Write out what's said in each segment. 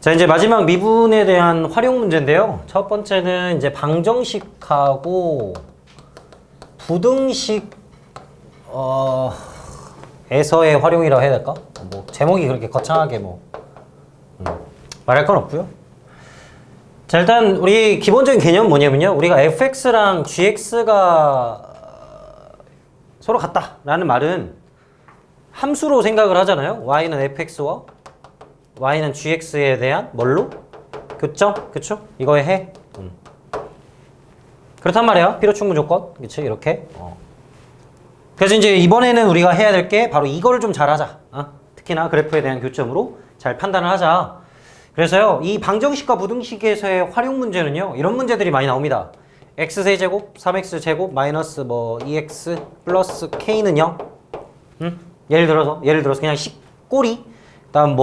자, 이제 마지막 미분에 대한 활용 문제인데요. 첫 번째는 이제 방정식하고 부등식 에서의 활용이라고 해야 될까? 뭐 제목이 그렇게 거창하게 말할 건 없고요. 자, 일단 우리 기본적인 개념은 뭐냐면요. 우리가 fx랑 gx가 서로 같다라는 말은 함수로 생각을 하잖아요. y는 fx와 y는 gx에 대한 뭘로? 교점? 그쵸? 이거에 해. 그렇단 말이야. 필요충분 조건. 그치? 이렇게. 그래서 이제 이번에는 우리가 해야 될 게 바로 이거를 좀 잘하자. 특히나 그래프에 대한 교점으로 잘 판단을 하자. 그래서요, 이 방정식과 부등식에서의 활용 문제는요, 이런 문제들이 많이 나옵니다. x세제곱, 3x제곱, 마이너스 2x 플러스 k는 0. 예를 들어서 그냥 식꼬리. 다음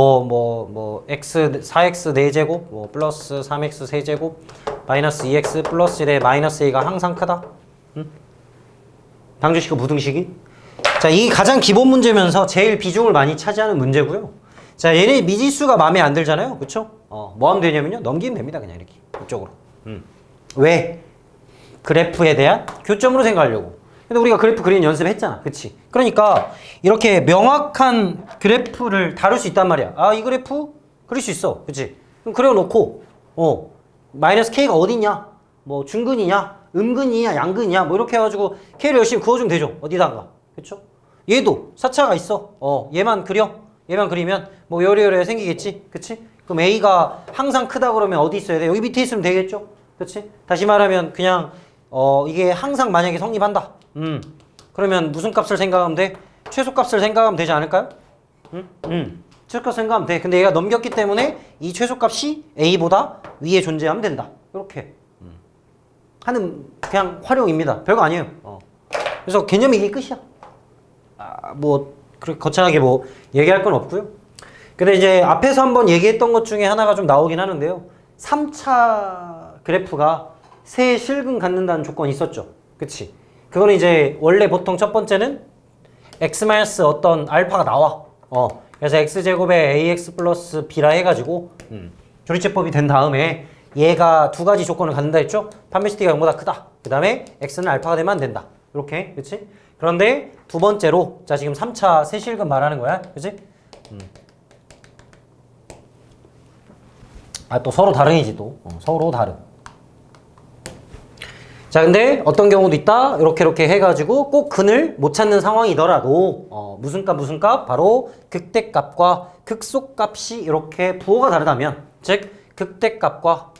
x 4x 4제곱 플러스 3x 세제곱 마이너스 2x 플러스 1에 마이너스 a가 항상 크다. 방정식과 부등식이. 자, 이 가장 기본 문제면서 제일 비중을 많이 차지하는 문제고요. 자, 얘네 미지수가 마음에 안 들잖아요. 그쵸? 뭐 하면 되냐면요, 넘기면 됩니다. 그냥 이렇게 이쪽으로. 왜? 그래프에 대한 교점으로 생각하려고. 근데 우리가 그래프 그리는 연습했잖아. 그치? 그러니까 이렇게 명확한 그래프를 다룰 수 있단 말이야. 이 그래프 그릴 수 있어. 그치? 그럼 그려놓고 마이너스 k가 어디냐? 중근이냐? 음근이냐? 양근이냐? 이렇게 해가지고 k를 열심히 그어주면 되죠. 어디다가. 그쵸? 얘도 사차가 있어. 얘만 그려. 얘만 그리면 요래요래 생기겠지? 그치? 그럼 a가 항상 크다 그러면 어디 있어야 돼? 여기 밑에 있으면 되겠죠? 그치? 다시 말하면 그냥 이게 항상 만약에 성립한다. 그러면 무슨 값을 생각하면 돼? 최소값을 생각하면 되지 않을까요? 최소값 생각하면 돼. 근데 얘가 넘겼기 때문에 이 최소값이 a보다 위에 존재하면 된다. 이렇게 하는 그냥 활용입니다. 별거 아니에요. 그래서 개념이 이게 끝이야. 그렇게 거창하게 얘기할 건 없고요. 근데 이제 앞에서 한번 얘기했던 것 중에 하나가 좀 나오긴 하는데요. 3차 그래프가 세 실근 갖는다는 조건이 있었죠. 그치? 그거는 이제 원래 보통 첫 번째는 x 마이너스 어떤 알파가 나와. 그래서 x제곱에 ax 플러스 b라 해가지고 조리제법이 된 다음에 얘가 두 가지 조건을 갖는다 했죠? 판매시티가 0보다 크다. 그 다음에 x는 알파가 되면 안 된다. 이렇게. 그치? 그런데 두 번째로 자, 지금 3차 세실근 말하는 거야. 그치? 또 서로 다르지 또. 서로 다른. 자, 근데 어떤 경우도 있다. 이렇게 해가지고 꼭 근을 못 찾는 상황이더라도 무슨 값? 바로 극대값과 극소값이 이렇게 부호가 다르다면, 즉 극대값과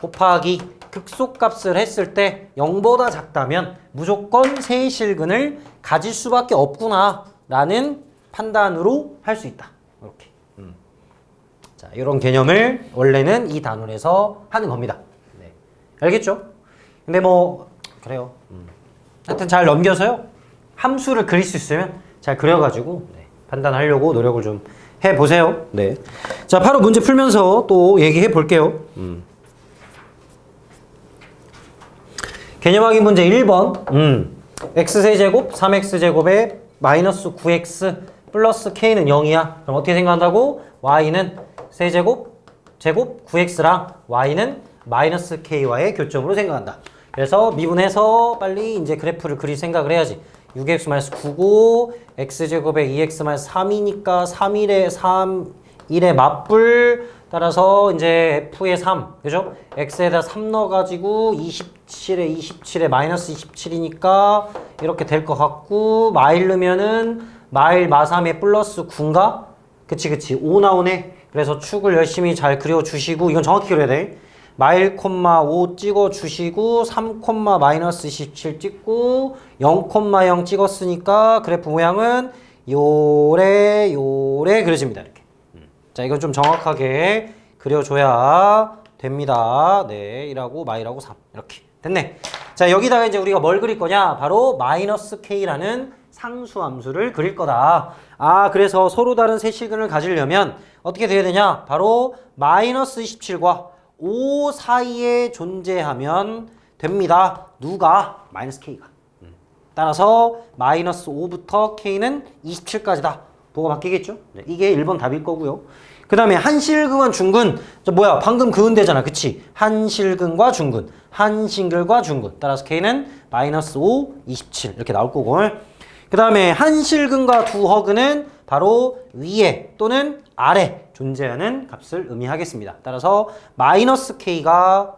곱하기 극소값을 했을 때 0보다 작다면 무조건 세실근을 가질 수밖에 없구나 라는 판단으로 할 수 있다. 이렇게. 자, 이런 개념을 원래는 이 단원에서 하는 겁니다. 네. 알겠죠? 근데 그래요. 하여튼 잘 넘겨서요. 함수를 그릴 수 있으면 잘 그려가지고 판단하려고 노력을 좀 해보세요. 네. 자, 바로 문제 풀면서 또 얘기해 볼게요. 개념 확인 문제 1번. x세제곱 3x제곱에 마이너스 9x 플러스 k는 0이야. 그럼 어떻게 생각한다고? y는 세제곱 제곱 9x랑 y는 마이너스 k와의 교점으로 생각한다. 그래서 미분해서 빨리 이제 그래프를 그릴 생각을 해야지. 6x 마이너스 9고 x제곱에 2x 마이너스 3이니까 1의 맞불 따라서 이제 f의 3, 그죠? x에다 3 넣어가지고 27에 마이너스 27이니까 이렇게 될 것 같고, 마일 넣으면은 마일 마3에 플러스 9인가? 그치 5 나오네. 그래서 축을 열심히 잘 그려주시고, 이건 정확히 그려야 돼. 마일 콤마 5 찍어주시고 3 콤마 마이너스 27 찍고 0 콤마 0 찍었으니까 그래프 모양은 요래 그려집니다. 이렇게. 자, 이건 좀 정확하게 그려줘야 됩니다. 네, 1하고 마일하고 3 이렇게 됐네. 자, 여기다가 이제 우리가 뭘 그릴 거냐? 바로 마이너스 k라는 상수함수를 그릴 거다. 그래서 서로 다른 세실근을 가지려면 어떻게 돼야 되냐? 바로 마이너스 27과 5 사이에 존재하면 됩니다. 누가? 마이너스 k가. 따라서 마이너스 5부터 k는 27까지다. 도가 바뀌겠죠? 네, 이게 1번 답일 거고요. 그 다음에 한실근과 중근. 뭐야? 방금 그은대잖아. 그치? 한실근과 중근. 한싱글과 중근. 따라서 K는 마이너스 5, 27 이렇게 나올 거고. 그 다음에 한실근과 두허근은 바로 위에 또는 아래 존재하는 값을 의미하겠습니다. 따라서 마이너스 K가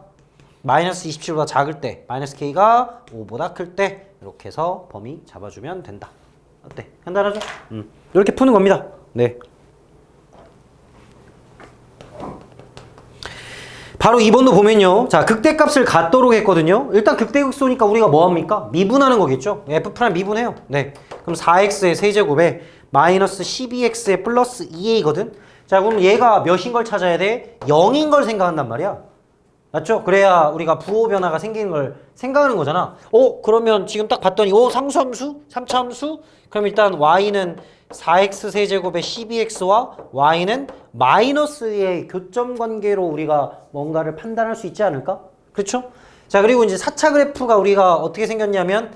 마이너스 27보다 작을 때, 마이너스 K가 5보다 클 때 이렇게 해서 범위 잡아주면 된다. 어때? 간단하죠? 이렇게 푸는 겁니다. 네. 바로 2번도 보면요. 자, 극대값을 갖도록 했거든요. 일단 극대극소니까 우리가 뭐 합니까? 미분하는 거겠죠. F' 미분해요. 네. 그럼 4x의 세제곱에 마이너스 12x의 플러스 2a거든. 자, 그럼 얘가 몇인 걸 찾아야 돼? 0인 걸 생각한단 말이야. 맞죠? 그래야 우리가 부호 변화가 생기는 걸 생각하는 거잖아. 그러면 지금 딱 봤더니 상수함수? 3차함수? 그럼 일단 y는 4x 세제곱의 12x와 y는 마이너스의 교점 관계로 우리가 뭔가를 판단할 수 있지 않을까? 그렇죠? 자, 그리고 이제 4차 그래프가 우리가 어떻게 생겼냐면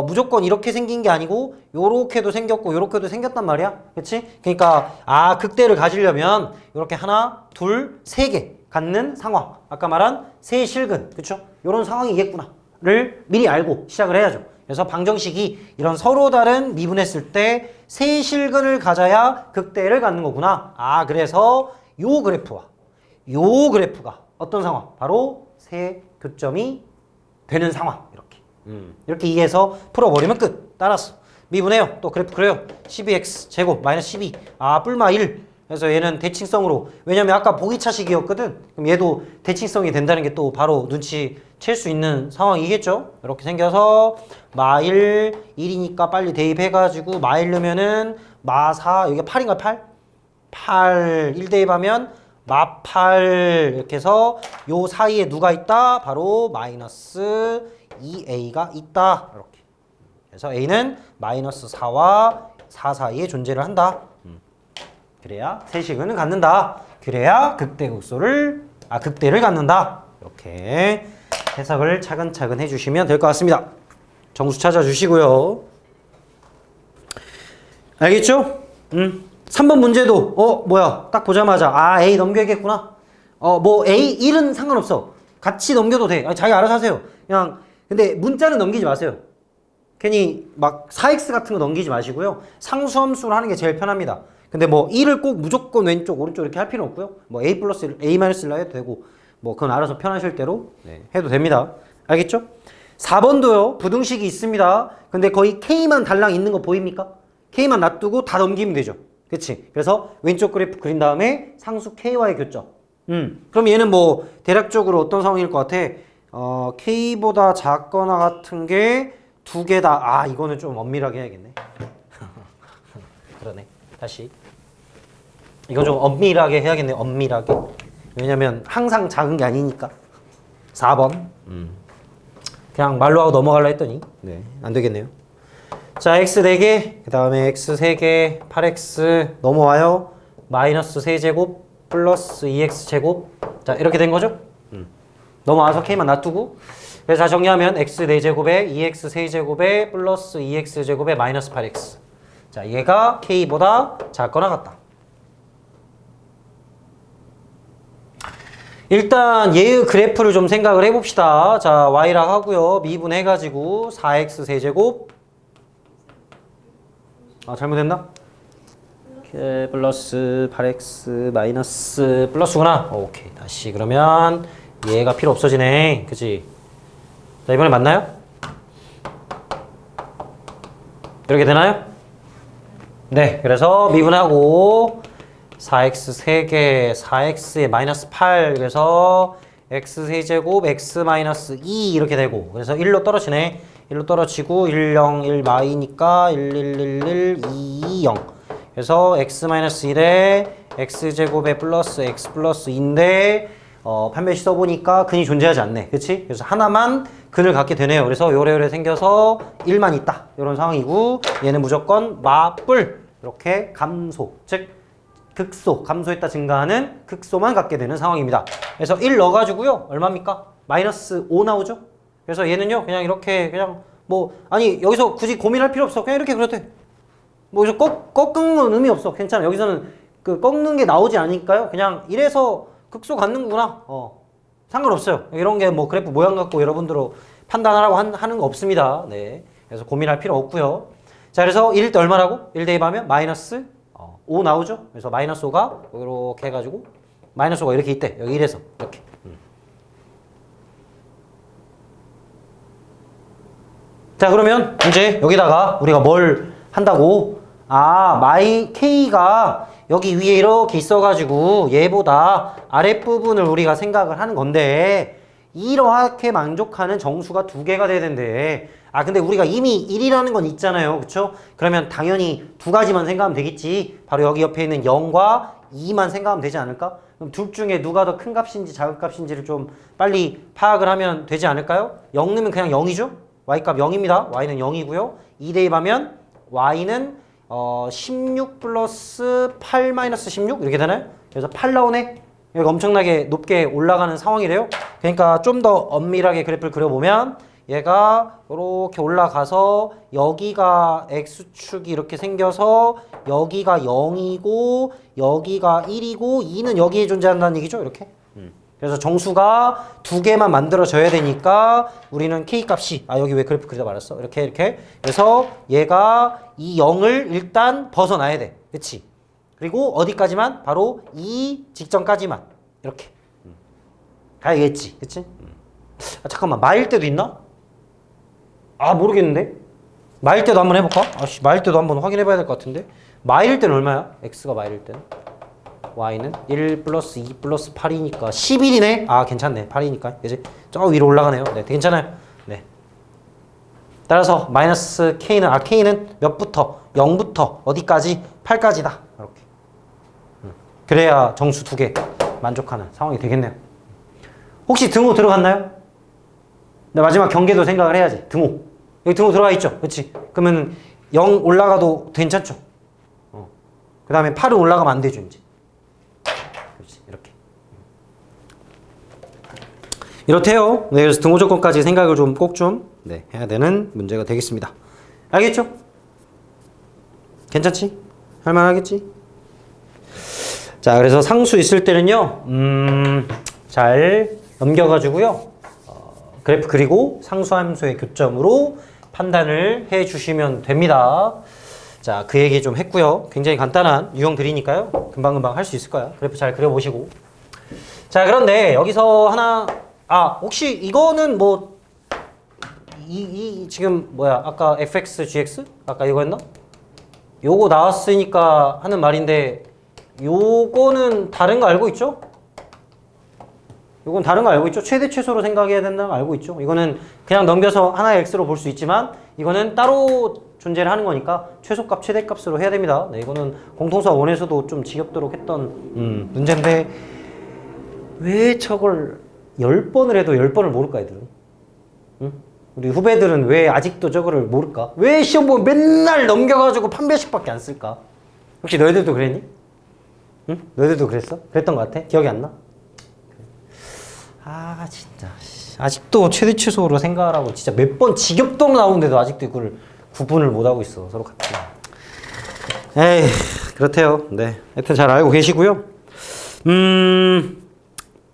무조건 이렇게 생긴 게 아니고 요렇게도 생겼고 요렇게도 생겼단 말이야. 그치? 그러니까 극대를 가지려면 이렇게 하나, 둘, 세 개 갖는 상황. 아까 말한 세실근. 그쵸? 요런 상황이겠구나를 미리 알고 시작을 해야죠. 그래서 방정식이 이런 서로 다른 미분했을 때 세실근을 가져야 극대를 갖는 거구나. 그래서 요 그래프와 요 그래프가 어떤 상황? 바로 세 교점이 되는 상황. 이렇게 이해해서 풀어버리면 끝. 따라서 미분해요. 또 그래프 그래요. 12x 제곱 마이너스 12. 뿔마 1. 그래서 얘는 대칭성으로. 왜냐면 아까 보기차식이었거든. 그럼 얘도 대칭성이 된다는 게 또 바로 눈치챌 수 있는 상황이겠죠. 이렇게 생겨서 마1 1이니까 빨리 대입해가지고 마1 넣으면은 마4 여기가 8인가 8? 8 1 대입하면 마8 이렇게 해서 요 사이에 누가 있다? 바로 마이너스 2a가 있다. 이렇게. 그래서 a는 마이너스 4와 4 사이에 존재를 한다. 그래야 세식은 갖는다. 그래야 극대를 갖는다. 이렇게 해석을 차근차근 해주시면 될 것 같습니다. 정수 찾아주시고요. 알겠죠? 3번 문제도 뭐야 딱 보자마자 A 넘겨야겠구나. 뭐 A 1은 상관없어. 같이 넘겨도 돼. 자기 알아서 하세요. 그냥 근데 문자는 넘기지 마세요. 괜히 막 4x 같은 거 넘기지 마시고요. 상수함수를 하는 게 제일 편합니다. 근데 뭐 1을 꼭 무조건 왼쪽 오른쪽 이렇게 할 필요는 없고요. 뭐 A 플러스 A 마이너스 1로 해도 되고 뭐 그건 알아서 편하실 대로 해도 됩니다. 알겠죠? 4번도요. 부등식이 있습니다. 근데 거의 K만 달랑 있는 거 보입니까? K만 놔두고 다 넘기면 되죠. 그치? 그래서 왼쪽 그래프 그린 다음에 상수 K와의 교점. 그럼 얘는 뭐 대략적으로 어떤 상황일 것 같아? K보다 작거나 같은 게 두 개다. 이거는 좀 엄밀하게 해야겠네. 그러네. 다시. 이건 좀 엄밀하게 해야겠네. 엄밀하게. 왜냐면 항상 작은 게 아니니까. 4번. 그냥 말로 하고 넘어갈라 했더니 안 되겠네요. 자, x 4개, 그 다음에 x 3개, 8x 넘어와요. 마이너스 세제곱 플러스 2x 제곱. 자, 이렇게 된 거죠? 넘어와서 k만 놔두고. 그래서 다 정리하면 x 4제곱에 2x 세제곱에 플러스 2x 제곱에 마이너스 8x. 자, 얘가 k보다 작거나 같다. 일단 얘의 그래프를 좀 생각을 해봅시다. 자, y라 하고요. 미분해가지고 4x 세제곱. 잘못했나? 플러스 8x 마이너스 플러스구나. 오케이. 다시 그러면 얘가 필요 없어지네. 그치? 자, 이번에 맞나요? 이렇게 되나요? 네. 그래서 미분하고 4x 3개, 4x에 마이너스 8. 그래서 x 세제곱, x 마이너스 2 이렇게 되고. 그래서 1로 떨어지네. 1로 떨어지고 1, 0, 1 마이니까 1, 1, 1, 1, 2, 0. 그래서 x 마이너스 1에 x 제곱에 플러스 x 플러스 2인데 판별식 써보니까 근이 존재하지 않네. 그치? 그래서 하나만 근을 갖게 되네요. 그래서 요래요래 생겨서 1만 있다. 이런 상황이고 얘는 무조건 마뿔 이렇게 감소, 즉 극소, 감소했다 증가하는 극소만 갖게 되는 상황입니다. 그래서 1 넣어가지고요. 얼마입니까? 마이너스 5 나오죠? 그래서 얘는요. 그냥 이렇게 그냥 뭐 여기서 굳이 고민할 필요 없어. 그냥 이렇게 그려도 돼. 뭐 이거 꺾는 의미 없어. 괜찮아. 여기서는 그 꺾는 게 나오지 않으니까요. 그냥 이래서 극소 갖는구나. 상관없어요. 이런 게 뭐 그래프 모양 갖고 여러분들로 판단하라고 하는 거 없습니다. 네. 그래서 고민할 필요 없고요. 자, 그래서 1일 때 얼마라고? 1 대입하면 마이너스 5 나오죠? 그래서 마이너스 5가 이렇게 해가지고 마이너스 5가 이렇게 있대. 여기 1에서 이렇게. 자, 그러면 이제 여기다가 우리가 뭘 한다고? 마이 K가 여기 위에 이렇게 있어가지고 얘보다 아랫부분을 우리가 생각을 하는 건데 이렇게 만족하는 정수가 두 개가 돼야 된대. 근데 우리가 이미 1이라는 건 있잖아요. 그쵸? 그러면 당연히 두 가지만 생각하면 되겠지. 바로 여기 옆에 있는 0과 2만 생각하면 되지 않을까? 그럼 둘 중에 누가 더 큰 값인지 작은 값인지를 좀 빨리 파악을 하면 되지 않을까요? 0 넣으면 그냥 0이죠? y값 0입니다. y는 0이고요. 2 대입하면 y는 16 플러스 8 마이너스 16 이렇게 되나요? 그래서 8 나오네. 여기 엄청나게 높게 올라가는 상황이래요. 그러니까 좀 더 엄밀하게 그래프를 그려보면 얘가 이렇게 올라가서 여기가 x축이 이렇게 생겨서 여기가 0이고 여기가 1이고 2는 여기에 존재한다는 얘기죠. 이렇게. 그래서 정수가 두 개만 만들어져야 되니까 우리는 K값이 여기 왜 그래프 그리다 말았어? 이렇게 그래서 얘가 이 0을 일단 벗어나야 돼. 그치? 그리고 어디까지만? 바로 이 직전까지만 이렇게 가야겠지. 그치? 잠깐만 마일 때도 있나? 모르겠는데? 마일 때도 한번 해볼까? 마일 때도 한번 확인해봐야 될 것 같은데? 마일 때는 얼마야? X가 마일 때는? y는 1 플러스 2 플러스 8이니까 11이네? 괜찮네. 8이니까. 이제 저 위로 올라가네요. 네, 괜찮아요. 네. 따라서 마이너스 k는 k는 몇부터? 0부터 어디까지? 8까지다. 이렇게. 그래야 정수 두 개 만족하는 상황이 되겠네요. 혹시 등호 들어갔나요? 네, 마지막 경계도 생각을 해야지. 등호. 여기 등호 들어가 있죠? 그치? 그러면 0 올라가도 괜찮죠? 그 다음에 8은 올라가면 안 되죠, 이제. 이렇게. 이렇대요. 네, 그래서 등호 조건까지 생각을 좀 꼭 좀 해야 되는 문제가 되겠습니다. 알겠죠? 괜찮지? 할만하겠지? 자, 그래서 상수 있을 때는요, 잘 넘겨가지고요, 그래프 그리고 상수함수의 교점으로 판단을 해 주시면 됩니다. 자, 그 얘기 좀 했고요. 굉장히 간단한 유형들이니까요. 금방금방 할 수 있을 거야. 그래프 잘 그려보시고. 자, 그런데 여기서 하나, 혹시 이거는 뭐, 지금 뭐야, 아까 fx, gx? 아까 이거 했나? 요거 나왔으니까 하는 말인데, 요거는 다른 거 알고 있죠? 요건 다른 거 알고 있죠? 최대 최소로 생각해야 된다는 거 알고 있죠? 이거는 그냥 넘겨서 하나의 x로 볼 수 있지만, 이거는 따로 존재를 하는 거니까 최소값, 최대값으로 해야 됩니다. 네, 이거는 공통수학 1에서도 좀 지겹도록 했던 문제인데 왜 저걸 10번을 해도 10번을 모를까 애들은? 응? 우리 후배들은 왜 아직도 저거를 모를까? 왜 시험 보면 맨날 넘겨가지고 판별식밖에 안 쓸까? 혹시 너희들도 그랬니? 응? 너희들도 그랬어? 그랬던 것 같아? 기억이 안 나? 진짜 아직도 최대 최소로 생각하라고 진짜 몇 번 지겹도록 나오는데도 아직도 이걸 구분을 못하고 있어. 서로 같이. 에이, 그렇대요. 네. 하여튼 잘 알고 계시고요.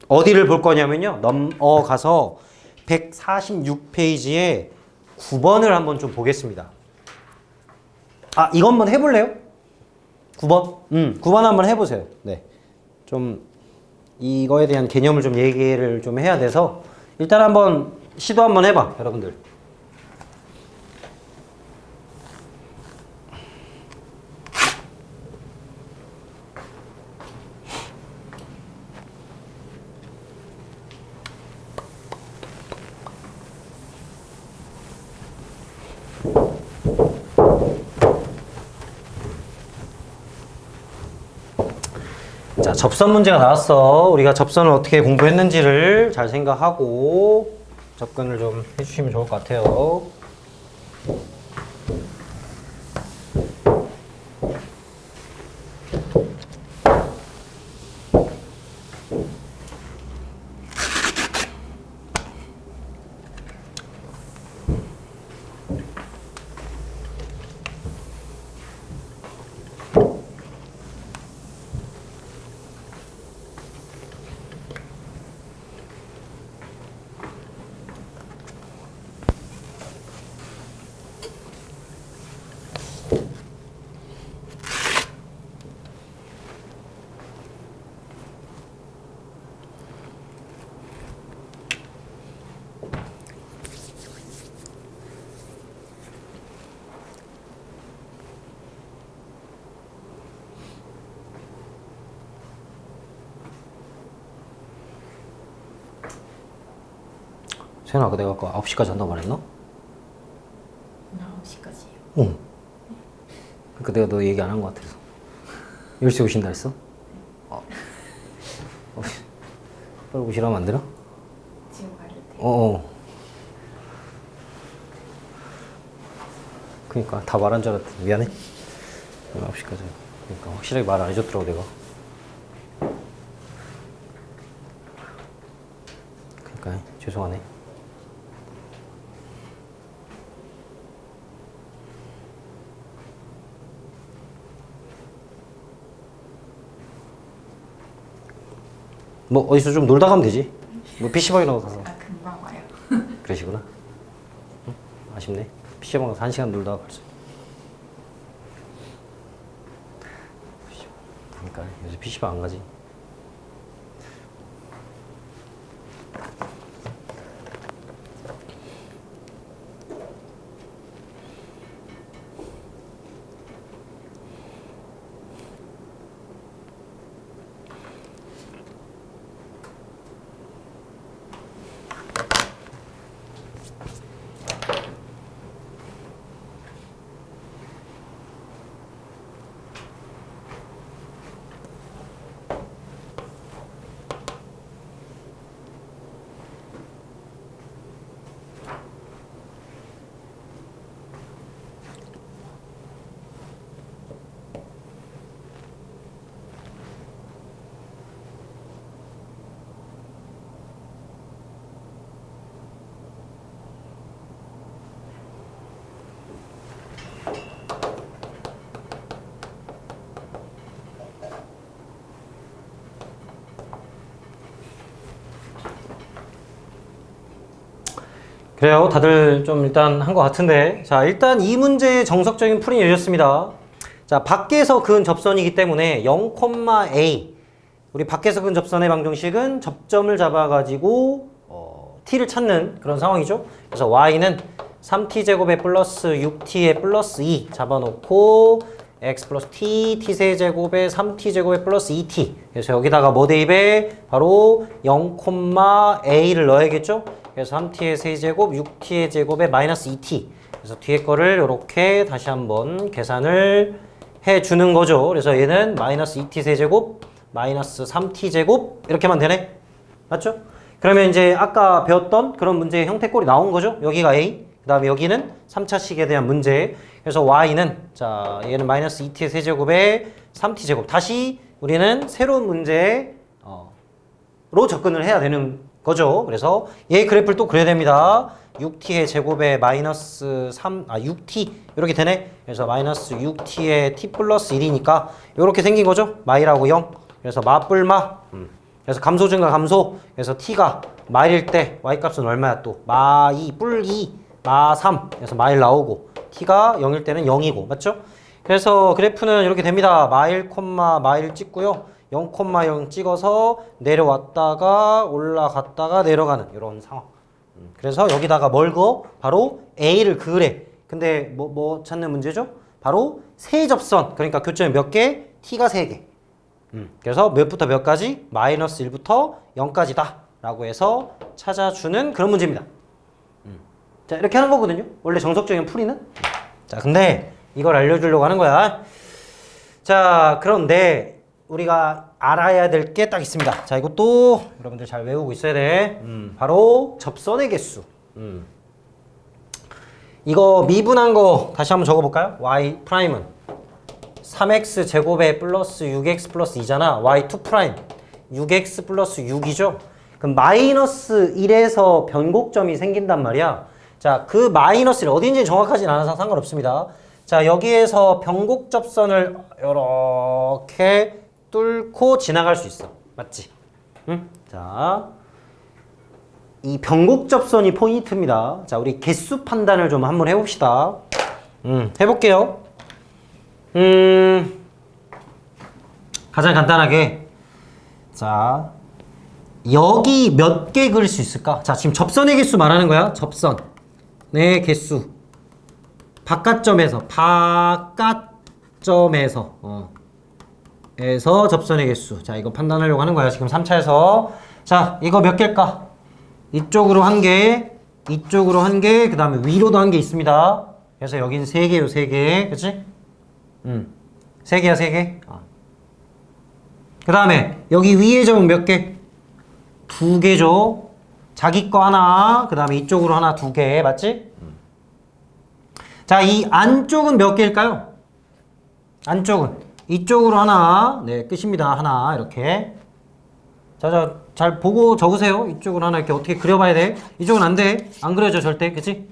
어디를 볼 거냐면요. 넘어가서 146페이지에 9번을 한번 좀 보겠습니다. 이거 한번 해볼래요? 9번? 9번 한번 해보세요. 네. 좀 이거에 대한 개념을 좀 얘기를 좀 해야 돼서 일단 한번 시도 한번 해봐, 여러분들. 자, 접선 문제가 나왔어. 우리가 접선을 어떻게 공부했는지를 잘 생각하고 접근을 좀 해주시면 좋을 것 같아요. 세연아, 아까 내가 아까 9시까지 한다고 말했나? 오늘 9시까지요. 응. 그러니까 내가 너 얘기 안 한 것 같아서. 10시 오신다 했어? 빨리 오시라면 안 되나? 지금 가야 돼요. 그러니까 다 말한 줄 알았더니 미안해. 9시까지. 그러니까 확실하게 말 안 해줬더라고 내가. 그러니까 죄송하네. 뭐 어디서 좀 놀다 가면 되지. 뭐 PC방이라고 가서. 아, 금방 와요. 그러시구나. 응? 아쉽네. PC방 가서 1시간 놀다가 벌써. 그러니까 요새 PC방 안 가지. 그래요. 다들 좀 일단 한 것 같은데. 자, 일단 이 문제의 정석적인 풀이는 이렇습니다. 자, 밖에서 그은 접선이기 때문에 0,a. 우리 밖에서 그은 접선의 방정식은 접점을 잡아가지고 t를 찾는 그런 상황이죠. 그래서 y는 3t제곱에 플러스 6t에 플러스 2 잡아놓고 x 플러스 t, t세제곱에 3t제곱에 플러스 2t. 그래서 여기다가 뭐 대입에 바로 0,a를 넣어야겠죠. 그래서 3t의 세제곱, 6t의 제곱에 마이너스 2t. 그래서 뒤에 거를 이렇게 다시 한번 계산을 해주는 거죠. 그래서 얘는 마이너스 2t 세제곱, 마이너스 3t 제곱 이렇게만 되네. 맞죠? 그러면 이제 아까 배웠던 그런 문제의 형태꼴이 나온 거죠. 여기가 a, 그 다음에 여기는 3차식에 대한 문제. 그래서 y는 자 얘는 마이너스 2t의 세제곱에 3t 제곱. 다시 우리는 새로운 문제로 접근을 해야 되는 거죠. 그래서 얘 그래프를 또 그려야 됩니다. 6t의 제곱에 마이너스 6t 이렇게 되네. 그래서 마이너스 6t의 t 플러스 1이니까 이렇게 생긴 거죠. 마이라고 0. 그래서 마뿔마. 그래서 감소 증가 감소. 그래서 t가 마일일 때 y 값은 얼마야 또? 마2 뿔 2, 마3. 그래서 마일 나오고 t가 0일 때는 0이고 맞죠? 그래서 그래프는 이렇게 됩니다. 마일 콤마 마일 찍고요. 0,0 찍어서 내려왔다가 올라갔다가 내려가는 이런 상황. 그래서 여기다가 뭘 그어? 바로 A를 그으래. 근데 뭐 찾는 문제죠? 바로 세 접선. 그러니까 교점이 몇 개? T가 3개. 그래서 몇부터 몇까지? 마이너스 1부터 0까지다. 라고 해서 찾아주는 그런 문제입니다. 자, 이렇게 하는 거거든요. 원래 정석적인 풀이는. 자, 근데 이걸 알려주려고 하는 거야. 자, 그런데 우리가 알아야 될 게 딱 있습니다. 자, 이것도 여러분들 잘 외우고 있어야 돼. 바로 접선의 개수. 이거 미분한 거 다시 한번 적어볼까요? y 프라임은 3x 제곱에 플러스 6x 플러스 2잖아. y2 프라임 6x 플러스 6이죠. 그럼 마이너스 1에서 변곡점이 생긴단 말이야. 자, 그 마이너스 1 어딘지 정확하진 않아서 상관없습니다. 자, 여기에서 변곡 접선을 이렇게 뚫고 지나갈 수 있어. 맞지? 응? 자, 이 변곡 접선이 포인트입니다. 자, 우리 개수 판단을 좀 한번 해봅시다. 해볼게요. 가장 간단하게. 자, 여기 몇 개 그릴 수 있을까? 자, 지금 접선의 개수 말하는 거야. 접선의 개수. 바깥점에서 에서 접선의 개수. 자, 이거 판단하려고 하는 거야. 지금 3차에서. 자, 이거 몇 개일까? 이쪽으로 한 개, 이쪽으로 한 개, 그 다음에 위로도 한 개 있습니다. 그래서 여긴 3개요, 3개. 그치? 3개야, 3개. 그 다음에 여기 위에 점은 몇 개? 2개죠. 자기 거 하나, 그 다음에 이쪽으로 하나 2개. 맞지? 자, 이 안쪽은 몇 개일까요? 안쪽은 이쪽으로 하나, 네, 끝입니다. 하나, 이렇게. 자, 잘 보고 적으세요. 이쪽으로 하나 이렇게 어떻게 그려봐야 돼. 이쪽은 안 돼. 안 그려져, 절대. 그치?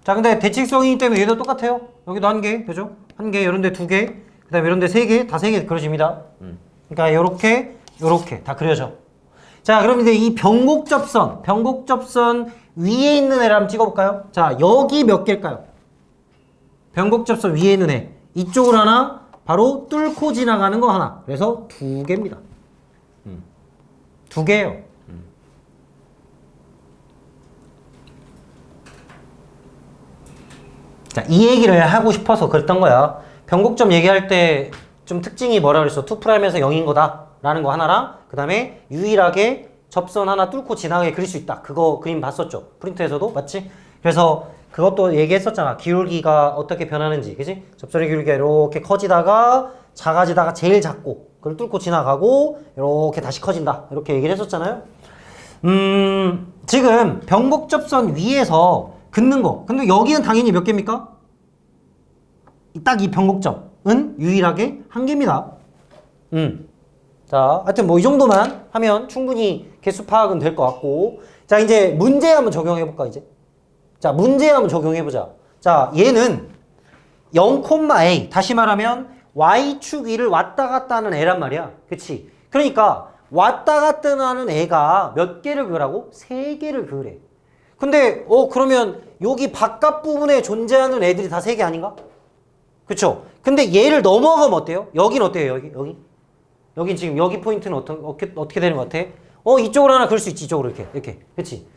자, 근데 대칭성이기 때문에 얘도 똑같아요. 여기도 한 개, 그죠? 한 개, 이런 데 2개, 그 다음에 이런 데 3개, 다 3개 그려집니다. 그러니까 요렇게, 요렇게 다 그려져. 자, 그럼 이제 이 변곡접선 위에 있는 애를 한번 찍어볼까요? 자, 여기 몇 개일까요? 변곡접선 위에 있는 애. 이쪽으로 하나, 바로 뚫고 지나가는 거 하나. 그래서 2개입니다. 2개예요. 자, 이 얘기를 하고 싶어서 그랬던 거야. 변곡점 얘기할 때 좀 특징이 뭐라 그랬어? 2'에서 0인 거다 라는 거 하나랑, 그 다음에 유일하게 접선 하나 뚫고 지나가게 그릴 수 있다. 그거 그림 봤었죠? 프린트에서도 맞지? 그래서 그것도 얘기했었잖아. 기울기가 어떻게 변하는지, 그지? 접선의 기울기가 이렇게 커지다가 작아지다가 제일 작고 그걸 뚫고 지나가고 이렇게 다시 커진다, 이렇게 얘기를 했었잖아요. 지금 변곡접선 위에서 긋는 거, 근데 여기는 당연히 몇 개입니까? 딱 이 변곡점은 유일하게 한 개입니다. 자, 하여튼 뭐 이 정도만 하면 충분히 개수 파악은 될 것 같고, 자, 이제 문제 한번 적용해 볼까, 이제. 자, 문제 한번 적용해 보자. 자, 얘는 0,a, 다시 말하면 y축 위를 왔다 갔다 하는 애란 말이야. 그치? 그러니까 왔다 갔다 하는 애가 몇 개를 그으라고? 3개를 그으래. 근데 그러면 여기 바깥 부분에 존재하는 애들이 다 3개 아닌가? 그쵸? 근데 얘를 넘어가면 어때요? 여긴 어때요? 여긴 지금 여기 포인트는 어떻게 되는 것 같아? 이쪽으로 하나 그을 수 있지. 이쪽으로 이렇게. 그치?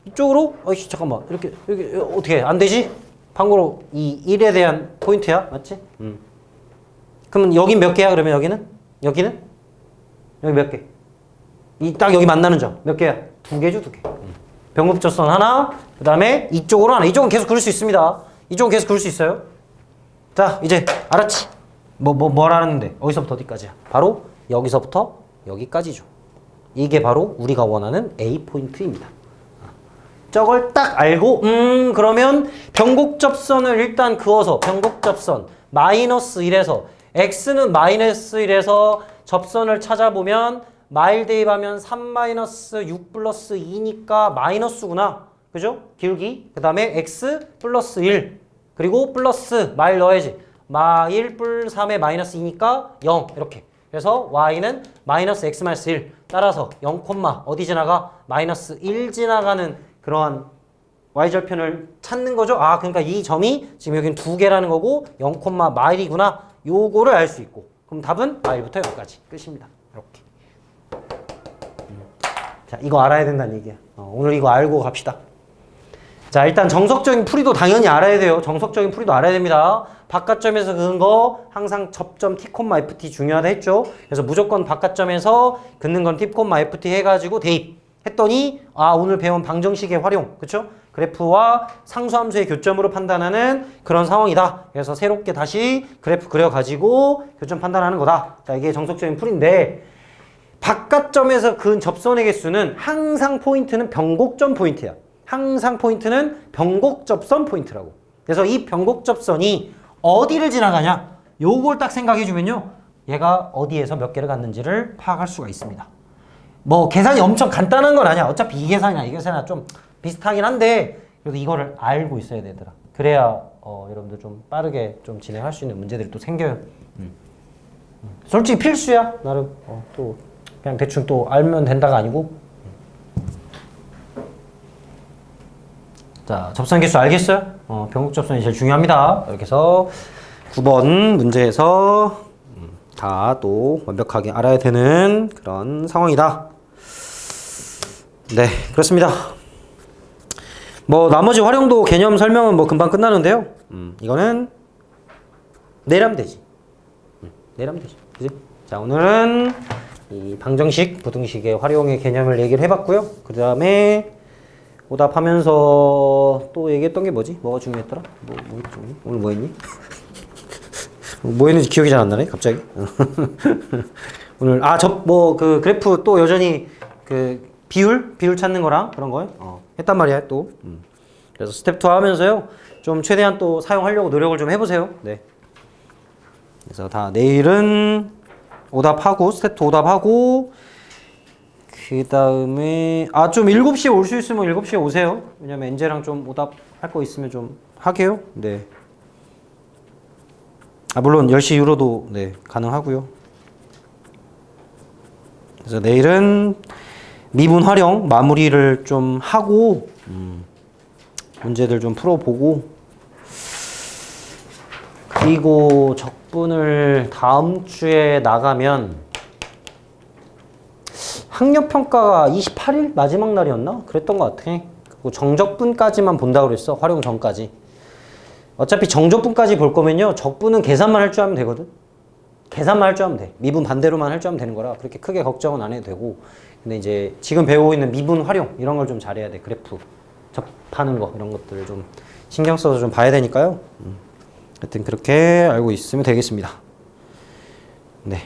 이쪽으로? 잠깐만. 이렇게 어떻게 안 되지? 방금 이 1에 대한 포인트야. 맞지? 그러면 여긴 몇 개야? 그러면 여기는? 여기 몇 개? 딱 여기 만나는 점 몇 개야? 2개죠, 2개. 변곡접선 하나, 그 다음에 이쪽으로 하나. 이쪽은 계속 그릴 수 있습니다. 이쪽은 계속 그릴 수 있어요. 자, 이제 알았지? 뭐라는데? 어디서부터 어디까지야? 바로 여기서부터 여기까지죠. 이게 바로 우리가 원하는 A 포인트입니다. 저걸 딱 알고 그러면 변곡접선을 일단 그어서 변곡접선 -1에서 x는 -1에서 접선을 찾아보면 마일 대입하면 3-6 플러스 2니까 마이너스구나. 그죠? 기울기. 그 다음에 x 플러스 1. 그리고 플러스 마일 넣어야지. 마1 뿔 3에 마이너스 2니까 0. 이렇게. 그래서 y는 마이너스 x 마이너스 1. 따라서 0, 어디 지나가? 마이너스 1 지나가는 그러한 y절편을 찾는 거죠. 아, 그러니까 이 점이 지금 여기는 2개라는 거고 0, 마일이구나. 요거를 알 수 있고. 그럼 답은 마일부터 여기까지. 끝입니다. 이렇게. 자, 이거 알아야 된다는 얘기야. 오늘 이거 알고 갑시다. 자, 일단 정석적인 풀이도 당연히 알아야 돼요. 정석적인 풀이도 알아야 됩니다. 바깥점에서 그은 거 항상 접점 t, ft 중요하다 했죠. 그래서 무조건 바깥점에서 긋는 건 t, ft 해가지고 대입했더니 오늘 배운 방정식의 활용, 그쵸? 그래프와 상수함수의 교점으로 판단하는 그런 상황이다. 그래서 새롭게 다시 그래프 그려가지고 교점 판단하는 거다. 자, 이게 정석적인 풀인데 바깥점에서 그은 접선의 개수는 항상 포인트는 변곡점 포인트야. 항상 포인트는 변곡접선 포인트라고. 그래서 이 변곡접선이 어디를 지나가냐? 요걸 딱 생각해주면요. 얘가 어디에서 몇 개를 갔는지를 파악할 수가 있습니다. 뭐 계산이 엄청 간단한 건 아니야. 어차피 이 계산이나 이 계산이나 좀 비슷하긴 한데 그래도 이거를 알고 있어야 되더라. 그래야 여러분들 좀 빠르게 좀 진행할 수 있는 문제들이 또 생겨요. 솔직히 필수야. 나름 또 그냥 대충 또 알면 된다가 아니고. 자, 접선 개수 알겠어요? 변곡접선이 제일 중요합니다. 이렇게 해서 9번 문제에서 다 또 완벽하게 알아야 되는 그런 상황이다. 네, 그렇습니다. 뭐 나머지 활용도 개념 설명은 뭐 금방 끝나는데요. 이거는 내일 하면 되지. 내일 하면 되지. 그지? 자, 오늘은 이 방정식, 부등식의 활용의 개념을 얘기를 해봤고요. 그 다음에 오답하면서 또 얘기했던 게 뭐지? 뭐가 중요했더라? 뭐 했지? 오늘 뭐 했니? 뭐 했는지 기억이 잘 안 나네, 갑자기. 오늘, 그 그래프 또 여전히 그 비율 찾는 거랑 그런 거 했단 말이야, 또. 그래서 스텝 2 하면서요, 좀 최대한 또 사용하려고 노력을 좀 해보세요. 네. 그래서 다 내일은 오답하고, 스텝 2 오답하고, 그 다음에, 좀 7시에 올 수 있으면 7시에 오세요. 왜냐면 엔제랑 좀 오답할 거 있으면 좀 하게요. 네. 물론 10시 이후로도 네, 가능하고요. 그래서 내일은 미분 활용 마무리를 좀 하고 문제들 좀 풀어보고 그리고 적분을 다음 주에 나가면 학력평가가 28일 마지막 날이었나? 그랬던 것 같아. 그리고 정적분까지만 본다고 그랬어. 활용 전까지. 어차피 정적분까지 볼 거면요. 적분은 계산만 할 줄 알면 되거든. 계산만 할 줄 알면 돼. 미분 반대로만 할 줄 알면 되는 거라 그렇게 크게 걱정은 안 해도 되고. 근데 이제 지금 배우고 있는 미분 활용 이런 걸 좀 잘해야 돼. 그래프 접하는 거 이런 것들을 좀 신경 써서 좀 봐야 되니까요. 하여튼 그렇게 알고 있으면 되겠습니다. 네.